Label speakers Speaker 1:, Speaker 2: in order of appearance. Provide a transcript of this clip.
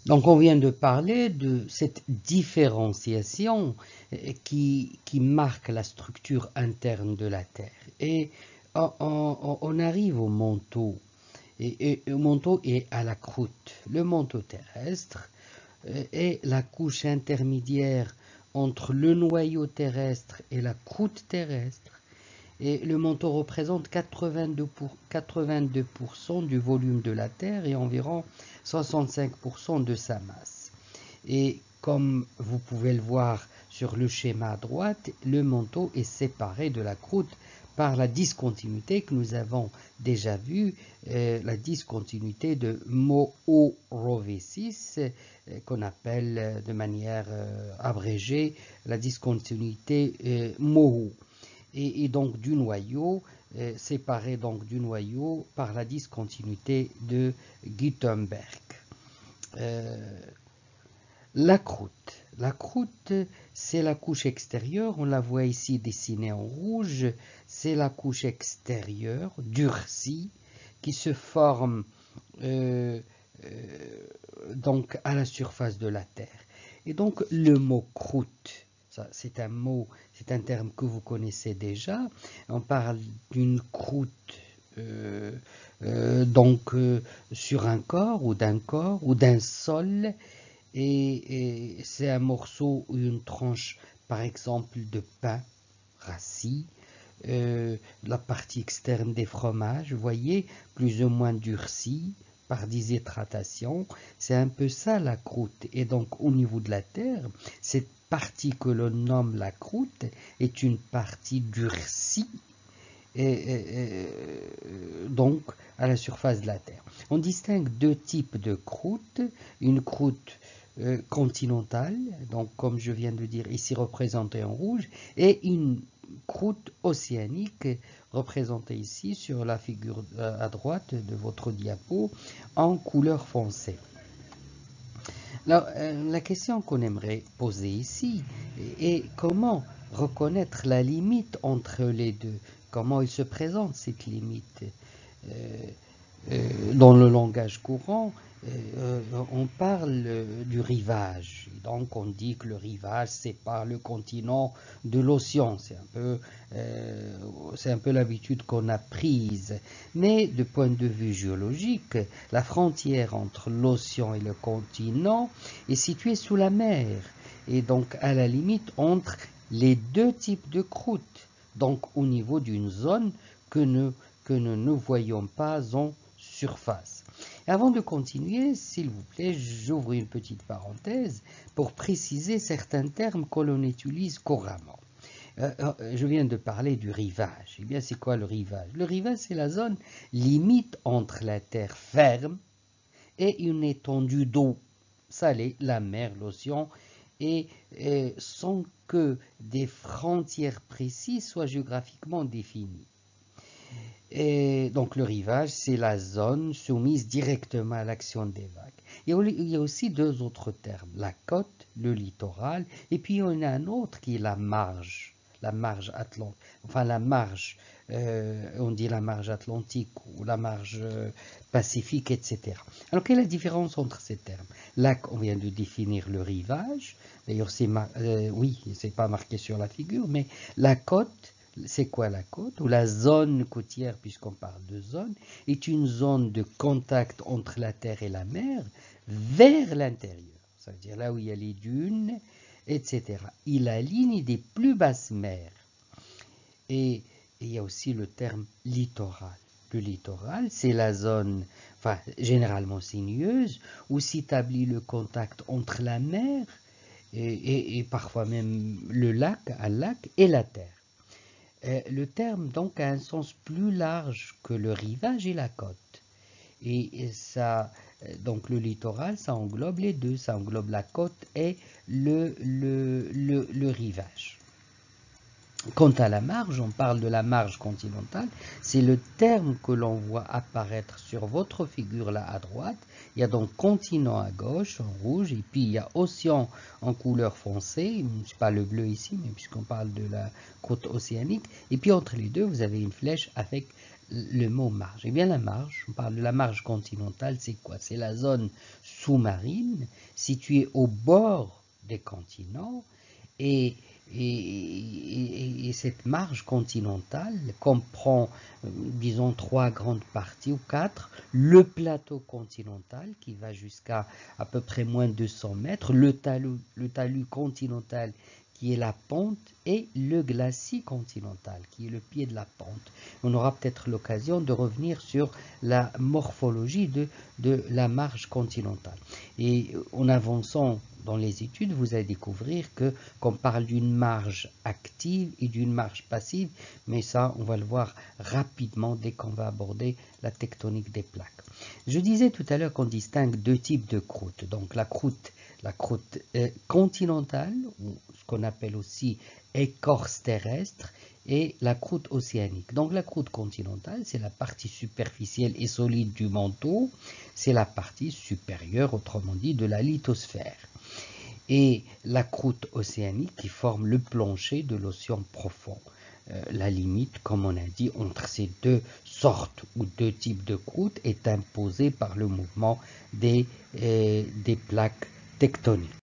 Speaker 1: Donc on vient de parler de cette différenciation qui marque la structure interne de la Terre. Et on arrive au manteau, et au manteau et à la croûte. Le manteau terrestre est la couche intermédiaire entre le noyau terrestre et la croûte terrestre. Et le manteau représente 82% du volume de la Terre et environ 65% de sa masse. Et comme vous pouvez le voir sur le schéma à droite, le manteau est séparé de la croûte par la discontinuité que nous avons déjà vue, la discontinuité de Mohorovicius, qu'on appelle de manière abrégée la discontinuité Moho. Et donc du noyau, séparé donc du noyau par la discontinuité de Gutenberg. La croûte. La croûte, c'est la couche extérieure. On la voit ici dessinée en rouge. C'est la couche extérieure durcie qui se forme euh, donc à la surface de la Terre. Et donc le mot croûte, c'est un terme que vous connaissez déjà. On parle d'une croûte euh, donc sur un corps ou d'un sol. Et c'est un morceau ou une tranche, par exemple, de pain rassis, la partie externe des fromages, vous voyez, plus ou moins durcie par déshydratation. C'est un peu ça la croûte. Et donc au niveau de la terre, cette partie que l'on nomme la croûte est une partie durcie donc à la surface de la Terre. On distingue deux types de croûtes, une croûte continentale, donc comme je viens de dire ici représentée en rouge, et une croûte océanique représentée ici sur la figure à droite de votre diapo en couleur foncée. Alors, la question qu'on aimerait poser ici est comment reconnaître la limite entre les deux. Comment il se présente cette limite dans le langage courant, on parle du rivage. Donc on dit que le rivage sépare le continent de l'océan. C'est un peu l'habitude qu'on a prise. Mais de point de vue géologique, la frontière entre l'océan et le continent est située sous la mer. Et donc à la limite entre les deux types de croûtes. Donc au niveau d'une zone que nous ne voyons pas en surface. Avant de continuer, s'il vous plaît, j'ouvre une petite parenthèse pour préciser certains termes que l'on utilise couramment. Je viens de parler du rivage. Eh bien, c'est quoi le rivage? Le rivage, c'est la zone limite entre la terre ferme et une étendue d'eau salée, la mer, l'océan, et sans que des frontières précises soient géographiquement définies. Et donc le rivage, c'est la zone soumise directement à l'action des vagues. Il y a aussi deux autres termes, la côte, le littoral, et puis il y en a un autre qui est la marge atlantique, enfin la marge, on dit la marge atlantique ou la marge pacifique, etc. Alors quelle est la différence entre ces termes? Là, on vient de définir le rivage, d'ailleurs oui, c'est pas marqué sur la figure, mais la côte, c'est quoi la côte? Ou la zone côtière, puisqu'on parle de zone, est une zone de contact entre la terre et la mer vers l'intérieur. Ça veut dire là où il y a les dunes, etc. Et la ligne des plus basses mers. Et il y a aussi le terme littoral. Le littoral, c'est la zone, enfin, généralement sinueuse, où s'établit le contact entre la mer et parfois même le lac, un lac, et la terre. Le terme donc a un sens plus large que le rivage et la côte. Et ça, donc le littoral, ça englobe les deux, ça englobe la côte et le rivage. Quant à la marge, on parle de la marge continentale, c'est le terme que l'on voit apparaître sur votre figure là à droite. Il y a donc continent à gauche en rouge et puis il y a océan en couleur foncée, c'est pas le bleu ici, mais puisqu'on parle de la côte océanique. Et puis entre les deux, vous avez une flèche avec le mot marge? Eh bien, la marge, on parle de la marge continentale, c'est quoi? C'est la zone sous-marine située au bord des continents et, et cette marge continentale comprend, disons, trois grandes parties ou quatre. Le plateau continental qui va jusqu'à à peu près moins de 200 mètres, le talus continental qui est la pente, et le glacis continental, qui est le pied de la pente. On aura peut-être l'occasion de revenir sur la morphologie de la marge continentale. Et en avançant dans les études, vous allez découvrir qu'on parle d'une marge active et d'une marge passive, mais ça, on va le voir rapidement dès qu'on va aborder la tectonique des plaques. Je disais tout à l'heure qu'on distingue deux types de croûtes. Donc la croûte continentale, ou ce qu'on appelle aussi écorce terrestre, et la croûte océanique. Donc la croûte continentale, c'est la partie superficielle et solide du manteau, c'est la partie supérieure, autrement dit, de la lithosphère. Et la croûte océanique qui forme le plancher de l'océan profond. La limite, comme on a dit, entre ces deux sortes ou deux types de croûtes est imposée par le mouvement des plaques tectoniques.